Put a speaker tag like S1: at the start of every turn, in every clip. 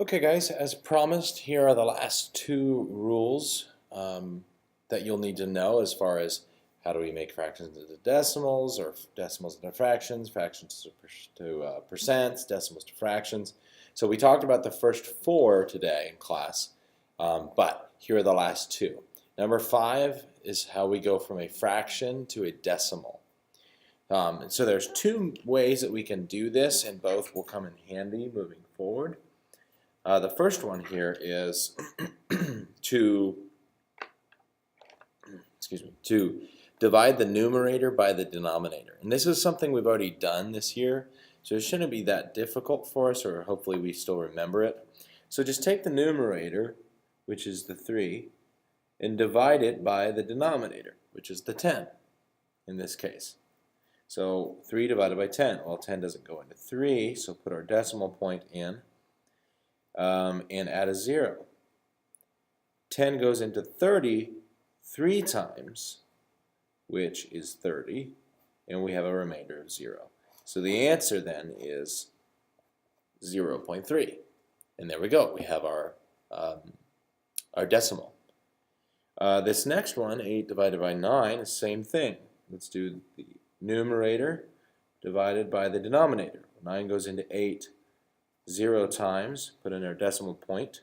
S1: Okay, guys, as promised, here are the last two rules that you'll need to know as far as how do we make fractions into decimals, or decimals into fractions, fractions to percents, decimals to fractions. So we talked about the first four today in class, but here are the last two. Number 5 is how we go from a fraction to a decimal. And so there's two ways that we can do this, and both will come in handy moving forward. The first one here is to divide the numerator by the denominator. And this is something we've already done this year, so it shouldn't be that difficult for us, or hopefully we still remember it. So just take the numerator, which is the 3, and divide it by the denominator, which is the 10 in this case. So 3 divided by 10. Well, 10 doesn't go into 3, so put our decimal point in. And add a 0. 10 goes into 30 3 times, which is 30, and we have a remainder of 0. So the answer then is 0.3. And there we go. We have our decimal. This next one, 8 divided by 9, is the same thing. Let's do the numerator divided by the denominator. 9 goes into 8 0 times, put in our decimal point,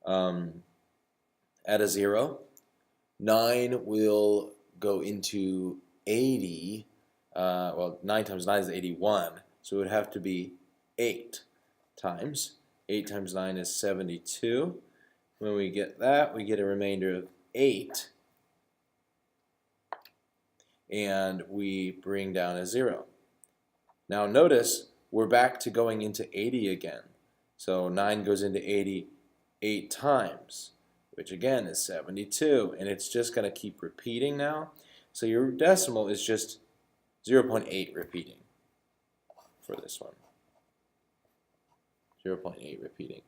S1: add a 0. 9 will go into 80, well, 9 times 9 is 81, so it would have to be 8 times. 8 times 9 is 72. When we get that, we get a remainder of 8, and we bring down a 0. Now notice, we're back to going into 80 again. So 9 goes into 80 8 times, which again is 72. And it's just going to keep repeating now. So your decimal is just 0.8 repeating for this one. 0.8 repeating.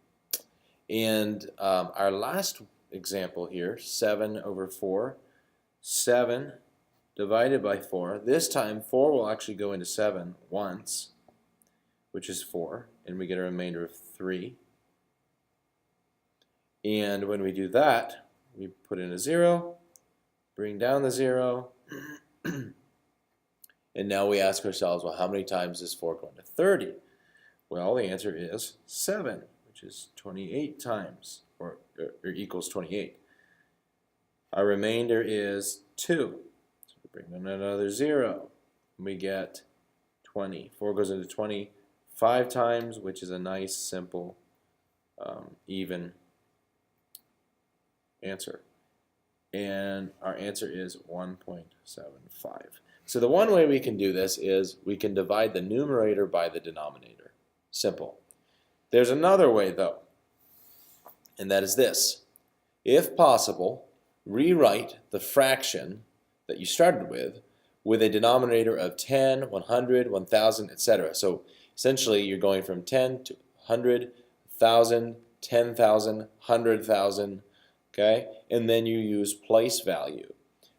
S1: And our last example here, 7 over 4. 7 divided by 4. This time 4 will actually go into 7 once, which is 4, and we get a remainder of 3. And when we do that, we put in a 0, bring down the 0, and now we ask ourselves, well, how many times is 4 going to 30? Well, the answer is 7, which is 28 times, or equals 28. Our remainder is 2. So we bring down another 0, and we get 20. 4 goes into 20 5 times, which is a nice, simple, even answer. And our answer is 1.75. So the one way we can do this is we can divide the numerator by the denominator. Simple. There's another way, though, and that is this. If possible, rewrite the fraction that you started with a denominator of 10, 100, 1,000, etc. So essentially, you're going from 10 to 100, 1,000, 10,000, 100,000, okay? And then you use place value.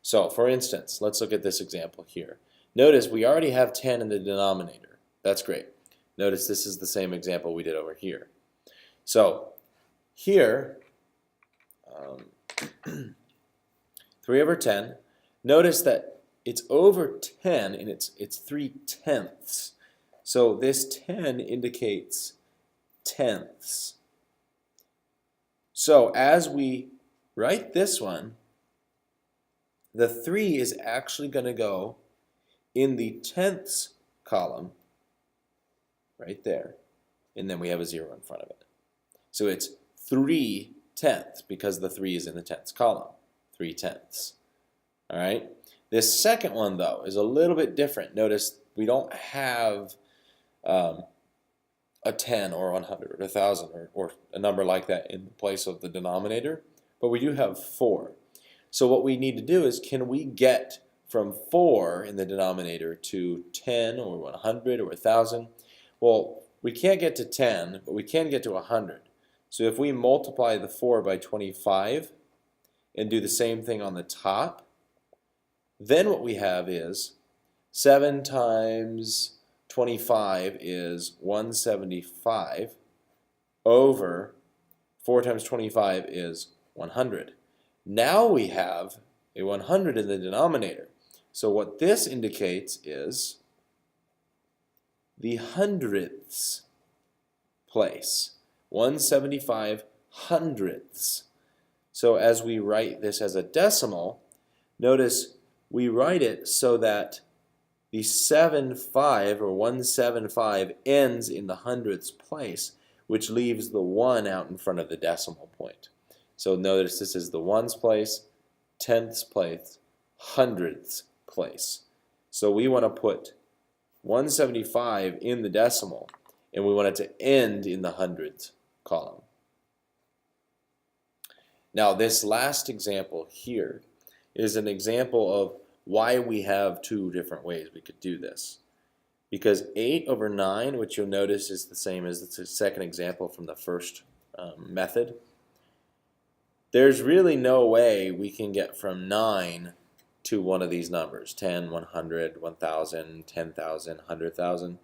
S1: So, for instance, let's look at this example here. Notice we already have 10 in the denominator. That's great. Notice this is the same example we did over here. So, here, 3 over 10. Notice that it's over 10 and it's 3/10. So this 10 indicates tenths. So as we write this one, the 3 is actually going to go in the tenths column right there. And then we have a 0 in front of it. So it's 3/10 because the 3 is in the tenths column. 3/10. All right. This second one, though, is a little bit different. Notice we don't have a 10 or 100 or 1,000 or a number like that in place of the denominator, but we do have 4. So what we need to do is, can we get from 4 in the denominator to 10 or 100 or 1,000? Well, we can't get to 10, but we can get to 100. So if we multiply the 4 by 25 and do the same thing on the top, then what we have is 7 times 25 is 175, over 4 times 25 is 100. Now we have a 100 in the denominator. So what this indicates is the hundredths place. 175 hundredths. So as we write this as a decimal, notice we write it so that the 75 or 175 ends in the hundredths place, which leaves the 1 out in front of the decimal point. So notice this is the ones place, tenths place, hundredths place. So we want to put 175 in the decimal, and we want it to end in the hundredths column. Now this last example here is an example of why we have two different ways we could do this. Because 8 over 9, which you'll notice is the same as the second example from the first method, there's really no way we can get from 9 to one of these numbers, 10, 100, 1,000, 10,000, 100,000.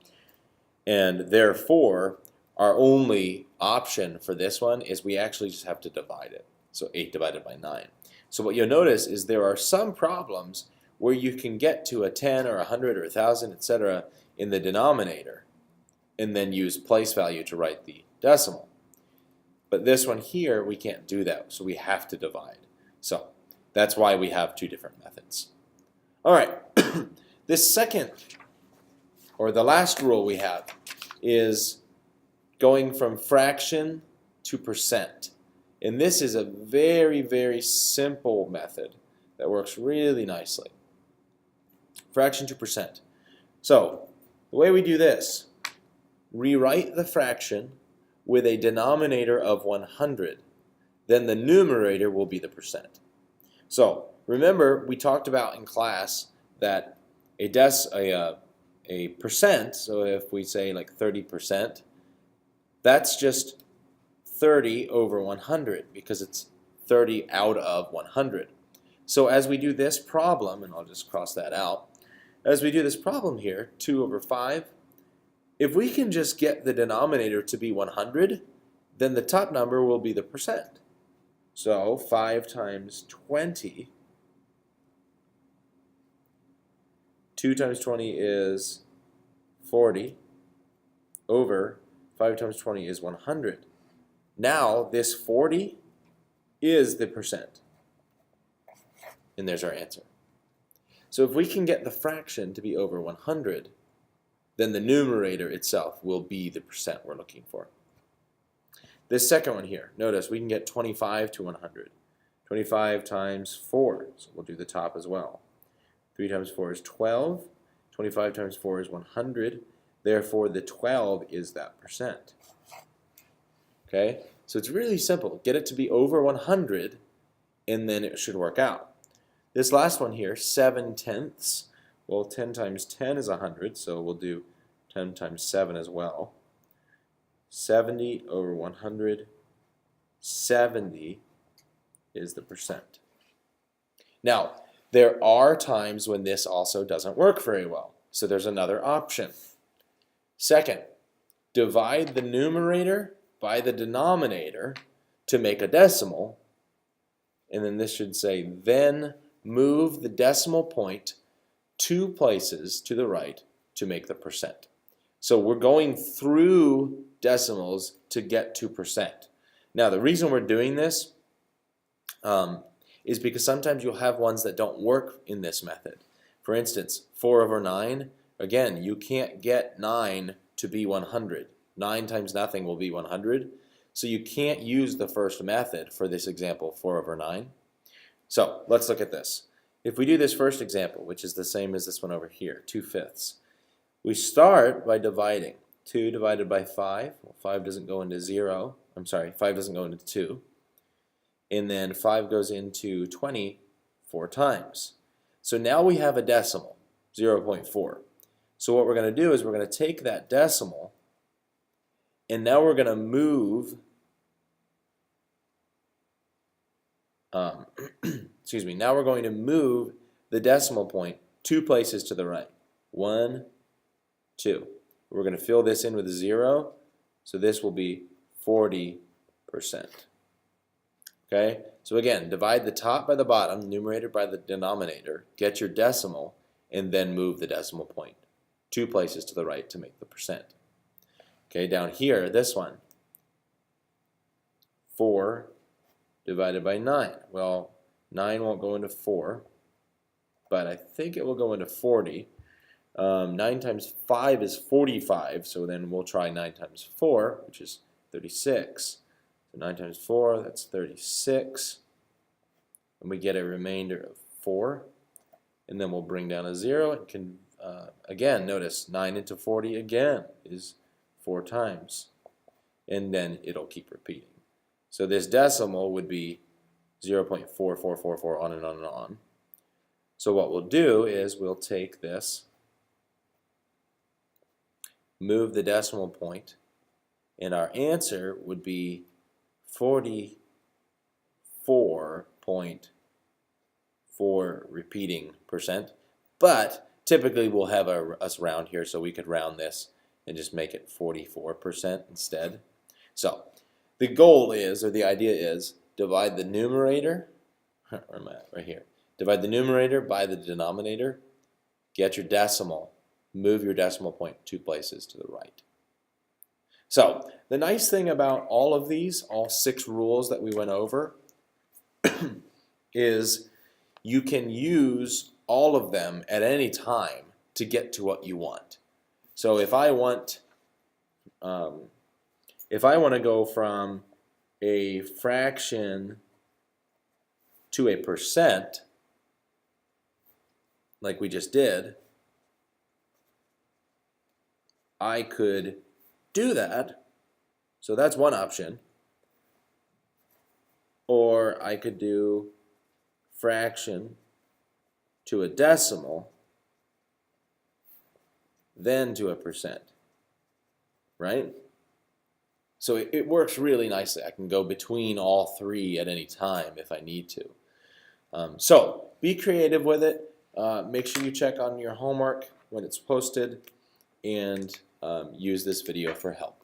S1: And therefore, our only option for this one is we actually just have to divide it. So 8 divided by 9. So what you'll notice is there are some problems where you can get to a 10 or 100 or 1,000, etc. in the denominator and then use place value to write the decimal. But this one here, we can't do that, so we have to divide. So that's why we have two different methods. All right, this second, or the last rule we have, is going from fraction to percent. And this is a very, very simple method that works really nicely. Fraction to percent. So the way we do this, rewrite the fraction with a denominator of 100. Then the numerator will be the percent. So remember, we talked about in class that a percent, so if we say like 30%, that's just 30 over 100 because it's 30 out of 100. So as we do this problem, and I'll just cross that out, as we do this problem here, 2 over 5, if we can just get the denominator to be 100, then the top number will be the percent. So 5 times 20, 2 times 20 is 40, over 5 times 20 is 100. Now this 40 is the percent. And there's our answer. So if we can get the fraction to be over 100, then the numerator itself will be the percent we're looking for. This second one here, notice we can get 25 to 100. 25 times 4, so we'll do the top as well. 3 times 4 is 12. 25 times 4 is 100. Therefore, the 12 is that percent. Okay, so it's really simple. Get it to be over 100, and then it should work out. This last one here, 7 tenths. Well, 10 times 10 is 100, so we'll do 10 times 7 as well. 70 over 100, 70 is the percent. Now, there are times when this also doesn't work very well, so there's another option. Second, divide the numerator by the denominator to make a decimal, and then this should say, then move the decimal point 2 places to the right to make the percent. So we're going through decimals to get to percent. Now the reason we're doing this is because sometimes you'll have ones that don't work in this method. For instance, 4 over 9, again, you can't get 9 to be 100. 9 times nothing will be 100. So you can't use the first method for this example, 4 over 9. So let's look at this. If we do this first example, which is the same as this one over here, 2/5, we start by dividing. 2 divided by 5, well, 5 doesn't go into 0. I'm sorry, 5 doesn't go into 2. And then 5 goes into 20 4 times. So now we have a decimal, 0.4. So what we're going to do is we're going to take that decimal, and now we're going to move excuse me, now we're going to move the decimal point 2 places to the right. 1, 2. We're going to fill this in with a 0, so this will be 40%. Okay, so again, divide the top by the bottom, numerator by the denominator, get your decimal, and then move the decimal point 2 places to the right to make the percent. Okay, down here, this one, 4 divided by 9. Well, 9 won't go into 4, but I think it will go into 40. 9 times 5 is 45, so then we'll try 9 times 4, which is 36. So 9 times 4, that's 36. And we get a remainder of 4. And then we'll bring down a 0 and can, again, notice 9 into 40 again is 4 times. And then it'll keep repeating. So this decimal would be 0.4444 on and on and on. So what we'll do is we'll take this, move the decimal point, and our answer would be 44.4 repeating percent. But typically we'll have us round here, so we could round this and just make it 44% instead. So the goal is, or the idea is, divide the numerator, where am I at? Right here. Divide the numerator by the denominator, get your decimal, move your decimal point 2 places to the right. So the nice thing about all of these, all 6 rules that we went over, is you can use all of them at any time to get to what you want. So if I want to go from a fraction to a percent, like we just did, I could do that. So that's one option. Or I could do fraction to a decimal, then to a percent, right? So it works really nicely. I can go between all 3 at any time if I need to. So be creative with it. Make sure you check on your homework when it's posted, and use this video for help.